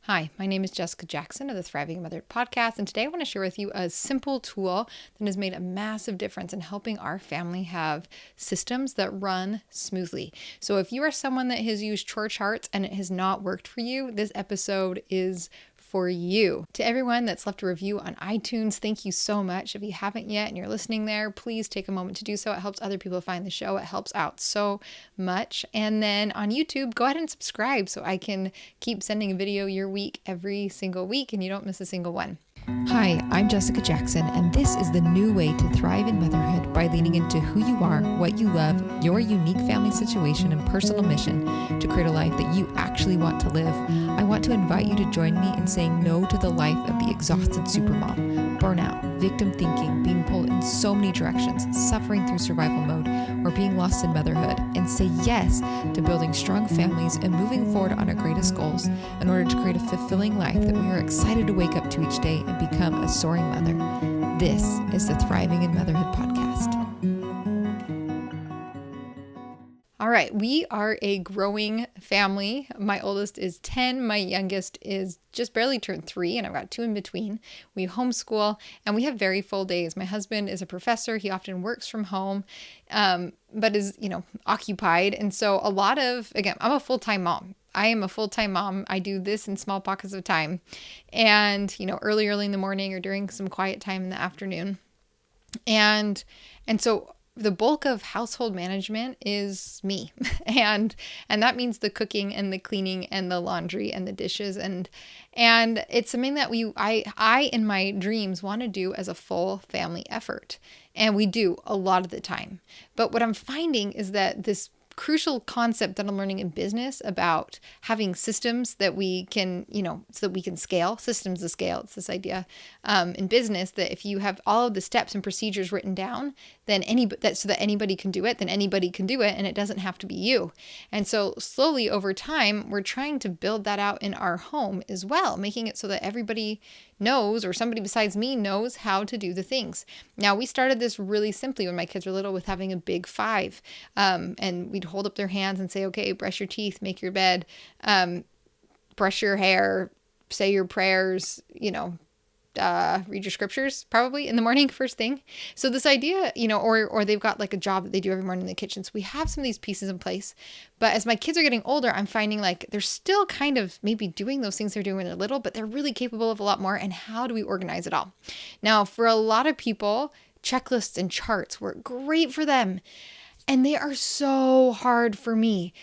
Hi, my name is Jessica Jackson of the Thriving Motherhood podcast, and today I want to share with you a simple tool that has made a massive difference in helping our family have systems that run smoothly. So if you are someone that has used chore charts and it has not worked for you, this episode is for you. To everyone that's left a review on iTunes, thank you so much. If you haven't yet and you're listening there, please take a moment to do so. It helps other people find the show. It helps out so much. And then on YouTube, go ahead and subscribe so I can keep sending a video your week every single week and you don't miss a single one. Hi, I'm Jessica Jackson, and this is the new way to thrive in motherhood by leaning into who you are, what you love, your unique family situation and personal mission to create a life that you actually want to live. I want to invite you to join me in saying no to the life of the exhausted supermom, burnout, victim thinking, being pulled in so many directions, suffering through survival mode, or being lost in motherhood, and say yes to building strong families and moving forward on our greatest goals in order to create a fulfilling life that we are excited to wake up to each day and become a soaring mother. This is the Thriving in Motherhood podcast. All right, we are a growing family. My oldest is 10. My youngest is just barely turned 3, and I've got 2 in between. We homeschool, and we have very full days. My husband is a professor. He often works from home, but is, occupied. And so I'm a full-time mom. I am a full-time mom. I do this in small pockets of time and, early in the morning or during some quiet time in the afternoon. And so the bulk of household management is me. And that means the cooking and the cleaning and the laundry and the dishes. And it's something that I in my dreams want to do as a full family effort. And we do a lot of the time. But what I'm finding is that this crucial concept that I'm learning in business about having systems that we can, so that we can scale, systems to scale. It's this idea in business that if you have all of the steps and procedures written down, then so that anybody can do it, then anybody can do it, and it doesn't have to be you. And so slowly over time, we're trying to build that out in our home as well, making it so that everybody knows, or somebody besides me knows, how to do the things. Now, we started this really simply when my kids were little with having a big 5. And we'd hold up their hands and say, okay, brush your teeth, make your bed, brush your hair, say your prayers, read your scriptures probably in the morning first thing. So this idea, or they've got like a job that they do every morning in the kitchen. So we have some of these pieces in place. But as my kids are getting older, I'm finding like they're still kind of maybe doing those things they're doing when they're little, but they're really capable of a lot more. And how do we organize it all? Now, for a lot of people, checklists and charts work great for them. And they are so hard for me.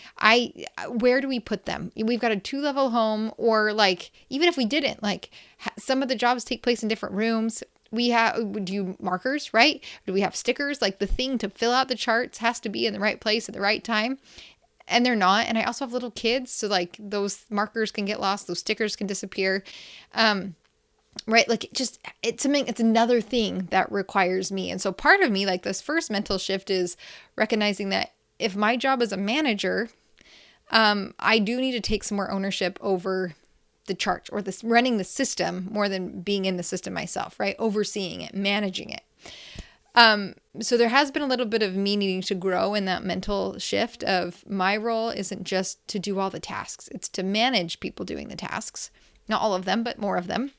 Where do we put them? We've got a 2-level home, or like, even if we didn't, like some of the jobs take place in different rooms. We do markers, right? Do we have stickers? Like the thing to fill out the charts has to be in the right place at the right time. And they're not. And I also have little kids. So like those markers can get lost. Those stickers can disappear. Right? Like it's another thing that requires me. And so part of me, like this first mental shift, is recognizing that if my job as a manager, I do need to take some more ownership over the chart or this running the system more than being in the system myself, right? Overseeing it, managing it. So there has been a little bit of me needing to grow in that mental shift of my role isn't just to do all the tasks. It's to manage people doing the tasks. Not all of them, but more of them.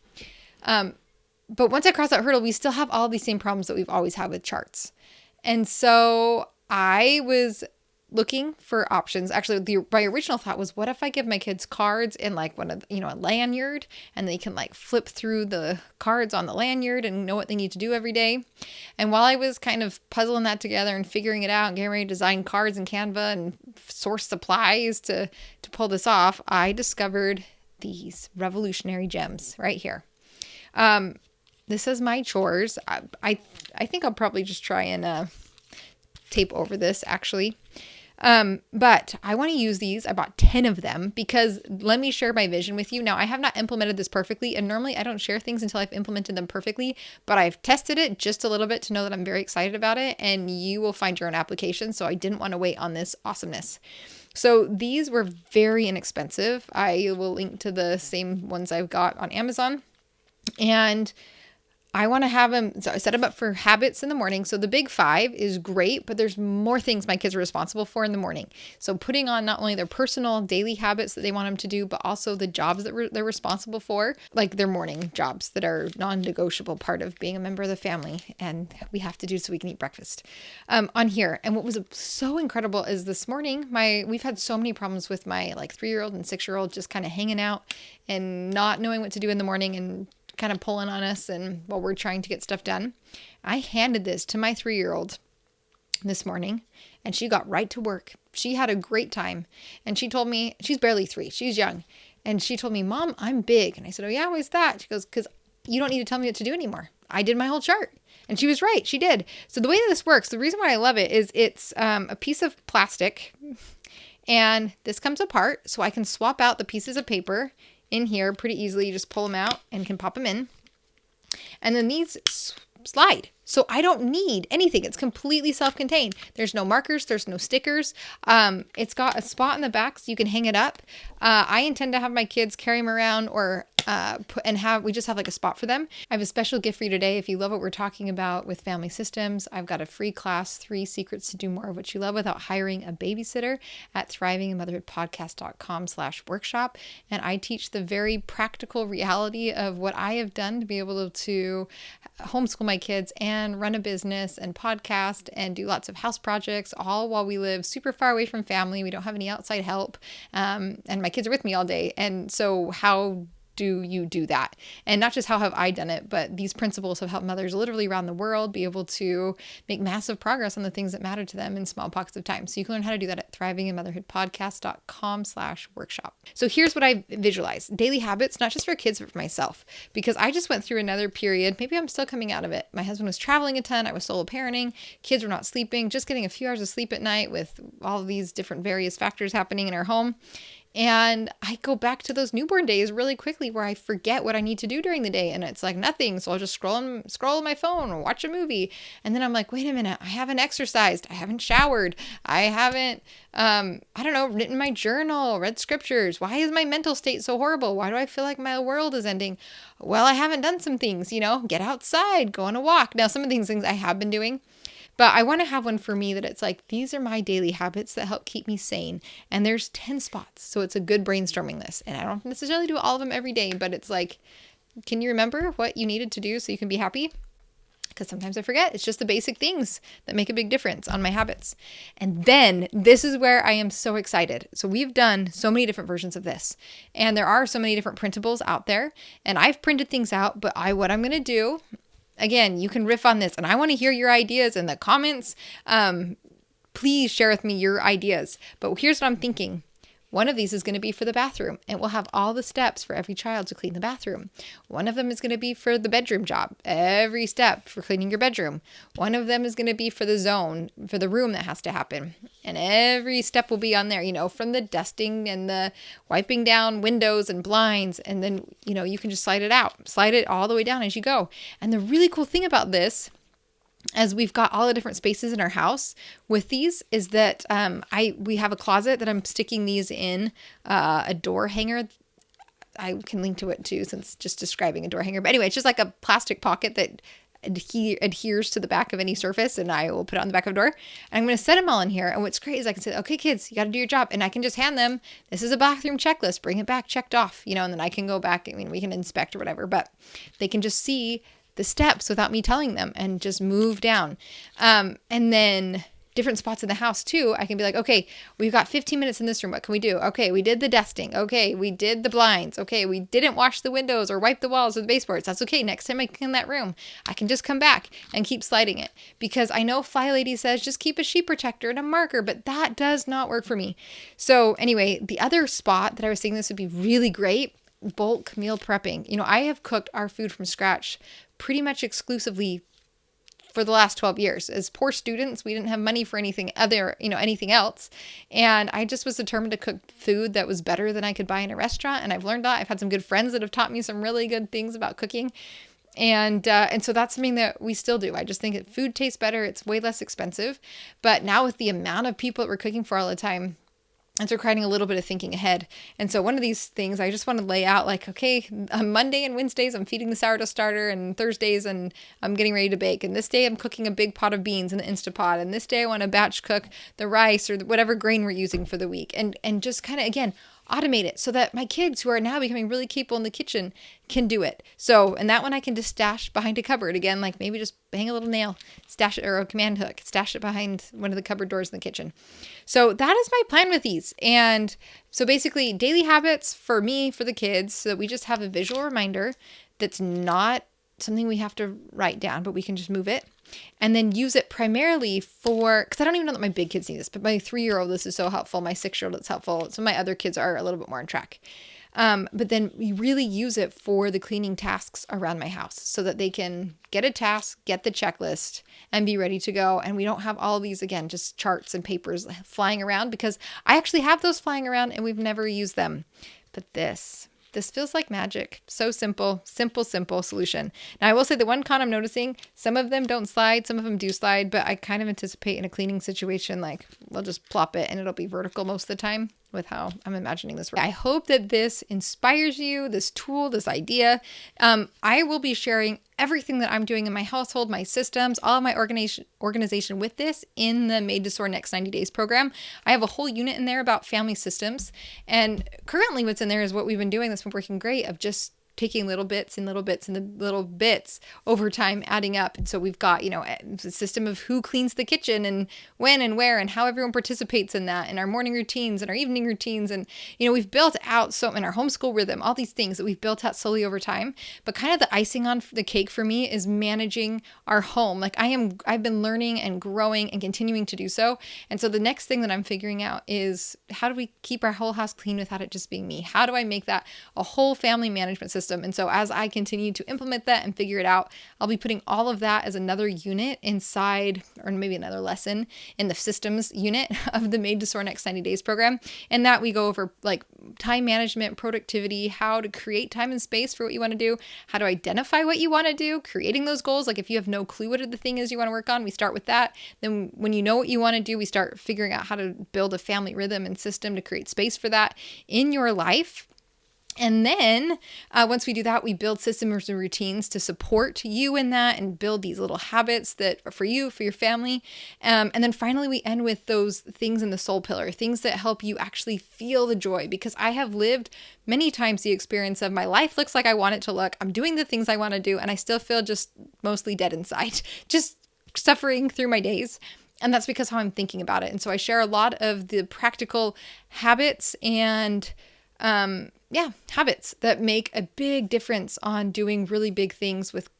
But once I cross that hurdle, we still have all these same problems that we've always had with charts. And so I was looking for options. Actually, my original thought was, what if I give my kids cards in like a lanyard, and they can like flip through the cards on the lanyard and know what they need to do every day. And while I was kind of puzzling that together and figuring it out and getting ready to design cards in Canva and source supplies to pull this off, I discovered these revolutionary gems right here. This is my chores. I think I'll probably just try and tape over this actually. But I want to use these. I bought 10 of them because let me share my vision with you. Now, I have not implemented this perfectly, and normally I don't share things until I've implemented them perfectly, but I've tested it just a little bit to know that I'm very excited about it, and you will find your own application. So I didn't want to wait on this awesomeness. So these were very inexpensive. I will link to the same ones I've got on Amazon. And I want to have them, so I set them up for habits in the morning. So the big 5 is great, but there's more things my kids are responsible for in the morning. So putting on not only their personal daily habits that they want them to do, but also the jobs that they're responsible for, like their morning jobs that are non-negotiable part of being a member of the family. And we have to do so we can eat breakfast on here. And what was so incredible is this morning, we've had so many problems with my like 3-year-old and 6-year-old just kind of hanging out and not knowing what to do in the morning and kind of pulling on us and while we're trying to get stuff done. I handed this to my 3-year-old this morning and she got right to work. She had a great time. And she told me, she's barely 3, she's young. And she told me, Mom, I'm big. And I said, oh yeah, why's that? She goes, because you don't need to tell me what to do anymore. I did my whole chart. And she was right. She did. So the way that this works, the reason why I love it is it's a piece of plastic and this comes apart so I can swap out the pieces of paper in here pretty easily. You just pull them out and can pop them in. And then these slide. So I don't need anything. It's completely self-contained. There's no markers. There's no stickers. It's got a spot in the back so you can hang it up. I intend to have my kids carry them around or we just have like a spot for them. I have a special gift for you today. If you love what we're talking about with family systems, I've got a free class, 3 secrets to do more of what you love without hiring a babysitter at thrivinginmotherhoodpodcast.com/workshop. And I teach the very practical reality of what I have done to be able to homeschool my kids and run a business and podcast and do lots of house projects, all while we live super far away from family. We don't have any outside help. And my kids are with me all day. And so how do you do that? And not just how have I done it, but these principles have helped mothers literally around the world be able to make massive progress on the things that matter to them in small pockets of time. So you can learn how to do that at thrivinginmotherhoodpodcast.com/workshop. So here's what I visualize. Daily habits, not just for kids, but for myself, because I just went through another period. Maybe I'm still coming out of it. My husband was traveling a ton. I was solo parenting. Kids were not sleeping, just getting a few hours of sleep at night with all of these different various factors happening in our home. And I go back to those newborn days really quickly where I forget what I need to do during the day and it's like nothing. So I'll just scroll on my phone or watch a movie. And then I'm like, wait a minute, I haven't exercised. I haven't showered. I haven't, written my journal, read scriptures. Why is my mental state so horrible? Why do I feel like my world is ending? Well, I haven't done some things, get outside, go on a walk. Now, some of these things I have been doing. But I want to have one for me that it's like, these are my daily habits that help keep me sane. And there's 10 spots. So it's a good brainstorming list. And I don't necessarily do all of them every day, but it's like, can you remember what you needed to do so you can be happy? Because sometimes I forget. It's just the basic things that make a big difference on my habits. And then this is where I am so excited. So we've done so many different versions of this. And there are so many different printables out there. And I've printed things out, but what I'm going to do, again, you can riff on this and I want to hear your ideas in the comments. Please share with me your ideas. But here's what I'm thinking. One of these is going to be for the bathroom and we'll have all the steps for every child to clean the bathroom. One of them is going to be for the bedroom job, every step for cleaning your bedroom. One of them is going to be for the zone, for the room that has to happen. And every step will be on there, from the dusting and the wiping down windows and blinds. And then, you can just slide it all the way down as you go. And the really cool thing about this, as we've got all the different spaces in our house with these, is that we have a closet that I'm sticking these in, a door hanger. I can link to it too, since just describing a door hanger. But anyway, it's just like a plastic pocket that adheres to the back of any surface, and I will put it on the back of a door. And I'm going to set them all in here. And what's great is I can say, okay, kids, you got to do your job. And I can just hand them, this is a bathroom checklist, bring it back, checked off, and then I can go back. We can inspect or whatever, but they can just see the steps without me telling them and just move down. And then different spots in the house too. I can be like, okay, we've got 15 minutes in this room. What can we do? Okay, we did the dusting. Okay, we did the blinds. Okay, we didn't wash the windows or wipe the walls or the baseboards. That's okay. Next time I clean that room, I can just come back and keep sliding it. Because I know Fly Lady says just keep a sheet protector and a marker, but that does not work for me. So anyway, the other spot that I was thinking this would be really great, bulk meal prepping. I have cooked our food from scratch pretty much exclusively for the last 12 years. As poor students, we didn't have money for anything else. And I just was determined to cook food that was better than I could buy in a restaurant. And I've learned that. I've had some good friends that have taught me some really good things about cooking. And so that's something that we still do. I just think that food tastes better. It's way less expensive. But now with the amount of people that we're cooking for all the time, it's requiring a little bit of thinking ahead. And so one of these things I just want to lay out, like, okay, on Monday and Wednesdays, I'm feeding the sourdough starter, and Thursdays, and I'm getting ready to bake. And this day I'm cooking a big pot of beans in the Instapot. And this day I want to batch cook the rice or whatever grain we're using for the week. And just kind of, again, automate it so that my kids, who are now becoming really capable in the kitchen, can do it. So, and that one I can just stash behind a cupboard. Again, like maybe just bang a little nail, stash it, or a command hook, stash it behind one of the cupboard doors in the kitchen. So that is my plan with these. And so basically daily habits for me, for the kids, so that we just have a visual reminder that's not something we have to write down, but we can just move it. And then use it primarily for, because I don't even know that my big kids need this, but my 3-year-old, this is so helpful. My 6-year-old, it's helpful. Some of my other kids are a little bit more on track. But then we really use it for the cleaning tasks around my house so that they can get a task, get the checklist, and be ready to go. And we don't have all these, again, just charts and papers flying around, because I actually have those flying around and we've never used them. But this feels like magic. So simple solution. Now I will say the one con I'm noticing, some of them don't slide, some of them do slide, but I kind of anticipate in a cleaning situation, like we'll just plop it and it'll be vertical most of the time with how I'm imagining this. I hope that this inspires you, this tool, this idea. I will be sharing everything that I'm doing in my household, my systems, all of my organization with this in the Made to Soar Next 90 Days program. I have a whole unit in there about family systems. And currently what's in there is what we've been doing that's been working great, of just taking little bits and little bits and the little bits over time adding up. And so we've got, the system of who cleans the kitchen and when and where and how everyone participates in that, and our morning routines and our evening routines. And, we've built out so in our homeschool rhythm, all these things that we've built out slowly over time. But kind of the icing on the cake for me is managing our home. Like I've been learning and growing and continuing to do so. And so the next thing that I'm figuring out is, how do we keep our whole house clean without it just being me? How do I make that a whole family management system? And so as I continue to implement that and figure it out, I'll be putting all of that as another unit inside, or maybe another lesson in the systems unit of the Made to Soar Next 90 Days program. And that we go over like time management, productivity, how to create time and space for what you want to do, how to identify what you want to do, creating those goals. Like if you have no clue what the thing is you want to work on, we start with that. Then when you know what you want to do, we start figuring out how to build a family rhythm and system to create space for that in your life. And then once we do that, we build systems and routines to support you in that and build these little habits that are for you, for your family. And then finally, we end with those things in the soul pillar, things that help you actually feel the joy. Because I have lived many times the experience of my life looks like I want it to look. I'm doing the things I want to do, and I still feel just mostly dead inside, just suffering through my days. And that's because how I'm thinking about it. And so I share a lot of the practical habits and habits that make a big difference on doing really big things with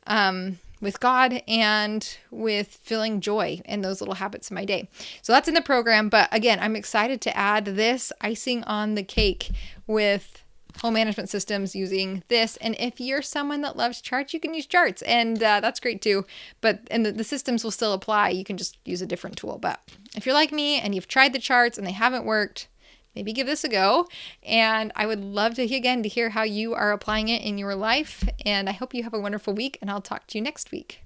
God and with feeling joy in those little habits in my day. So that's in the program. But again, I'm excited to add this icing on the cake with home management systems using this. And if you're someone that loves charts, you can use charts, and that's great too. But the systems will still apply. You can just use a different tool. But if you're like me and you've tried the charts and they haven't worked, maybe give this a go. And I would love to hear how you are applying it in your life. And I hope you have a wonderful week, and I'll talk to you next week.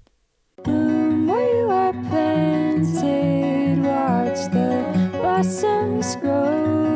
Where you are planted, watch the blossoms grow.